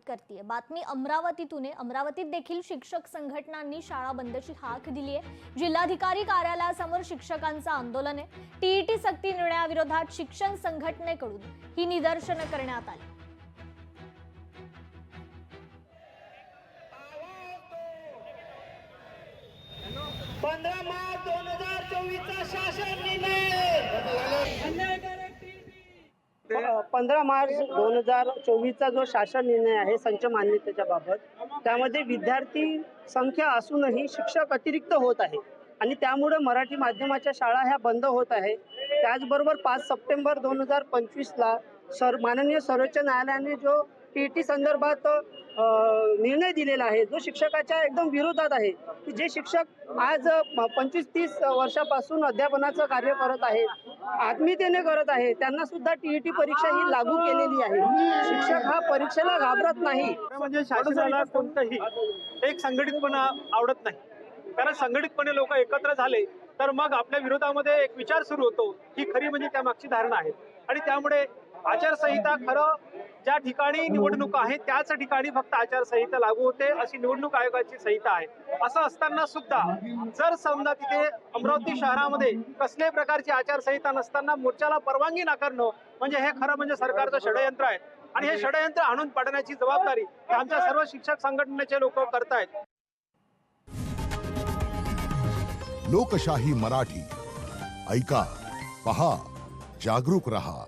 करते बातमी अमरावतीतून आहे। अमरावतीत देखील शिक्षक संघटनांनी शाळा बंदची हाक दिली आहे। जिल्हाधिकारी कार्यालयासमोर शिक्षकांचं आंदोलन आहे। टीईटी सक्ती निर्णयाविरोधात शिक्षण संघटनेकडून ही निदर्शनं करण्यात आली। मार्च 2024 शासन निर्णय 15 मार्च 2024 जो शासन निर्णय आहे संच मान्यतेच्या बाबत, त्यामध्ये विद्यार्थी संख्या असूनही शिक्षक अतिरिक्त होत आहे आणि त्यामुळे मराठी माध्यमाच्या शाळा ह्या बंद होत आहे। त्याचबरोबर 5 सप्टेंबर 2025 ला माननीय सर्वोच्च न्यायालयाने जो टीईटी संदर्भात निर्णय दिलेला आहे, जो शिक्षकाच्या एकदम विरोधात आहे, की जे शिक्षक आज 25-30 वर्षापासून अध्यापनाचं कार्य करत आहे, आत्मीयतेने करत आहे, त्यांना सुद्धा टीईटी परीक्षा ही लागू केलेली आहे। शिक्षक हा परीक्षेला घाबरत नाही। म्हणजे शासनाला कोणतंही एक संघटितपणा आवडत नाही, कारण संघटितपणे लोक एकत्र झाले तर मग आपल्या विरोधामध्ये एक विचार सुरू होतो, ही खरी म्हणजे त्यामागची धारणा आहे। आणि त्यामुळे आचारसंहिता खरं ज्या ठिकाणी निवडणूक आहे त्याच ठिकाणी फक्त आचारसंहिता लागू होते, अशी निवडणूक आयोगाची संहिता आहे। असं असताना सुद्धा जर समजा तिथे अमरावती शहरामध्ये कसल्याही प्रकारची आचारसंहिता नसताना मोर्चाला परवानगी नाकारणं म्हणजे हे खरं म्हणजे सरकारचं षडयंत्र आहे आणि हे षडयंत्र आणून पाडण्याची जबाबदारी आमच्या सर्व शिक्षक संघटनेचे लोक करतायत। लोकशाही मराठी ऐका, पहा, जागरूक रहा।